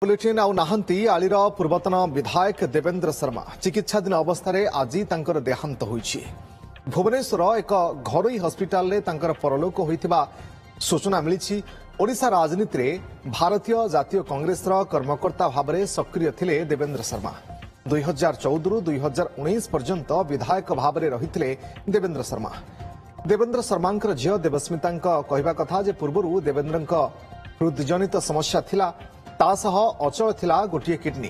Bulletin आउ नाहंती आलीर पूर्वतन विधायक देवेंद्र शर्मा चिकित्साधीन अवस्था आज तांकर देहांत होईछि। भुवनेश्वर एक घरोई हस्पिटाल रे तांकर परलोक होइथिबा सूचना मिली। ओडिशा राजनीति में भारतीय जातीय कांग्रेस कर्मकर्ता भाव में सक्रिय थिले देवेंद्र शर्मा। 2014 रु 2019 पर्यंत विधायक भाव में रहिथिले देवेंद्र शर्मा। देवेंद्र शर्मा झील देवस्मिता कहवा कथा जे पूर्व देवेंद्र हृदजनित समस्या थिला, तासह अचल थिला गोटे किडनी।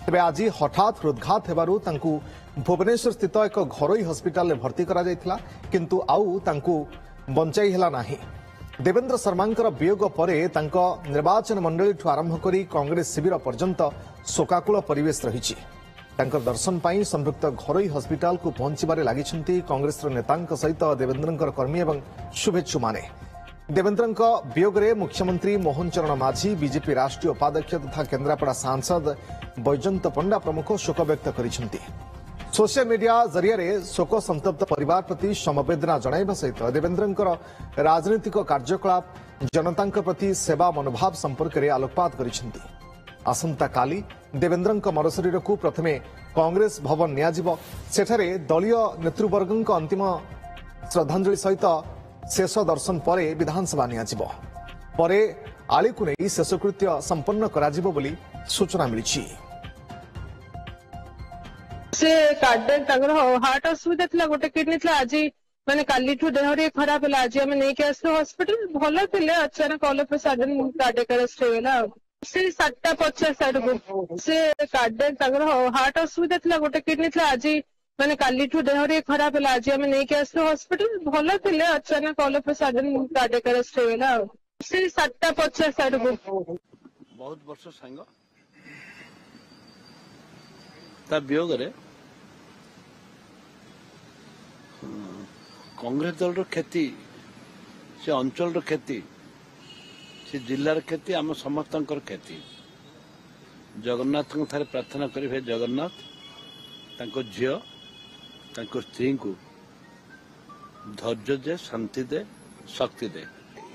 तेबे आज हठात हृदघात हेबारु तांकु भुवनेश्वर स्थित एक घरोई हस्पिटाल में भर्ती करा जायथिला, किंतु आउ तांकु बंचाई हेला नाही। देवेंद्र शर्मांकर वियोग परे तांको निर्वाचन मंडली ठु आरंभ करी कांग्रेस शिविर पर्यंत शोकाकुल परिवेश रहिछि। तांकर दर्शन पाई संपृक्त घरोई हस्पिटाल को पहुंचबारे लागिछंती कांग्रेस नेतांक सहित देवेंद्रंकर कर्मी एवं शुभेच्छु माने। देवेंद्रंक वियोगरे मुख्यमंत्री मोहन चरण माझी, बीजेपी राष्ट्रीय उपाध्यक्ष तथा केन्द्रापड़ा सांसद बैजयंत पंडा प्रमुख शोक व्यक्त करिसेंती। सोशल मीडिया जरिए शोक संतप्त परिवार प्रति समवेदना जणाइबा सहित देवेंद्रंकर राजनीतिक कार्यकलाप जनतांक प्रति सेवा मनोभाव संपर्क में आलोकपात करिसेंती। आसंता काली देवेंद्रंक मरशरीर को प्रथमे कांग्रेस भवन नियाजिब, सेठारे दलीय नेतृवर्गंक अंतिम श्रद्धांजलि सहित शेष दर्शन परे विधानसभा नियाजिब, परे आली को नहीं शेषकृत्य संपन्न कराजिब बोली सूचना मिली। से हार्ट असुविधा थी, गोटे किडनी थी। आज मैंने काली देह खराब है, आज आम नहीं आसलु हॉस्पिटल। भल थे, अचानक all of sudden cardiac arrest होगला। से 7:50 आड़ से हार्ट असुविधा थी, गोटे किडनी थी। आज मैंने काली देह खराब है, आज आम नहीं आसलु हॉस्पिटल। भल थे, अचानक all of sudden cardiac arrest होगला। से 7:50 आड़ बहुत वर्ष सांग ता वियोग रे कांग्रेस दल क्षति, से अंचल क्षति, से जिलार क्षति, आम समस्त क्षति। जगन्नाथ ठारे प्रार्थना करी, हे जगन्नाथ तांको झियो तांको स्त्री को धैर्य दे, शांति दे, शक्ति दे।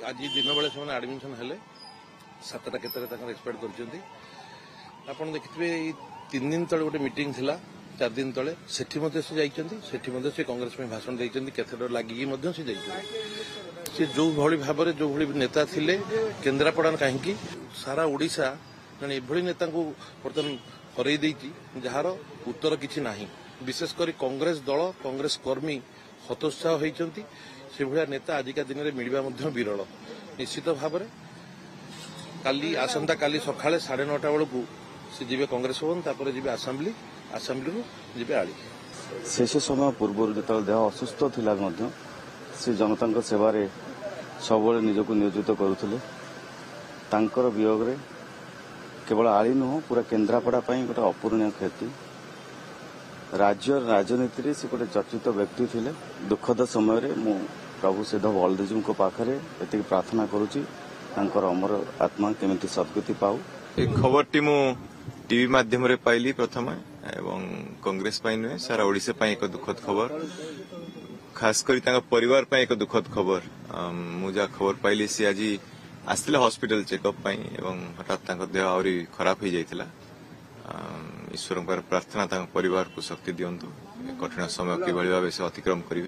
आज दिन बेले से एडमिशन हेले 7टा केतरे एक्सपेक्ट करछंती। आपण देखिथिबे 3 दिन तले गोटे मीटिंग थिला, 4 दिन तले सेठी मध्ये से जाइछंती। सेठी मध्ये से कांग्रेस में भाषण दैछंती, केथेडर लागिकी मध्ये से जाइछंती। से जो भली भाबरे जो भली नेता थिले केन्द्रापड़ा काहेकि सारा ओडिशा जने एभली नेता को वर्तमान हरई दैछि, जहार उत्तर किछि नाही। विशेष करी कांग्रेस दल, कांग्रेस कर्मी हतोत्साह होइछंती। से भलिया नेता आजिका दिन में मिलवा मध्ये विरल। निश्चित भाबरे काली आसंता काली सकाळे 9:30 बेलू से जीवे कांग्रेस भवन, तापर जीवे असेंबली, असेंबली जीवे आली। शेष समय पूर्व जो देह असुस्थ थिला मध्य से जनता सेवा सब निजक नियोजित करुले। तांकर वियोग रे केवल आली नुह, पूरा केन्द्रापड़ा गोटे अपूरणीय क्षति। राज्य राजनीति से गोटे चर्चित व्यक्ति थिले। दुखद समय रे मु प्रभु सिद्ध बलदेव को पाखरे एति प्रार्थना करुची, तांकर अमर आत्मा केमिति सद्गति पाऊ। खबर टी मु टीवी माध्यम रे पाइली प्रथम, एवं कांग्रेस पाई नुहे सारा ओडिशा पाई एक दुखद खबर, खास करी तांका परिवार पाई एक दुखद खबर। मु जा खबर पाइली से आज आसथिले हॉस्पिटल चेकअप पाई, एवं हठात तांका देह आउरी खराब हो जाइतिला। ईश्वर प्रार्थना तांका परिवार को शक्ति दियंतु, कठिन समय किभली भाबे से अतिक्रम करिवे।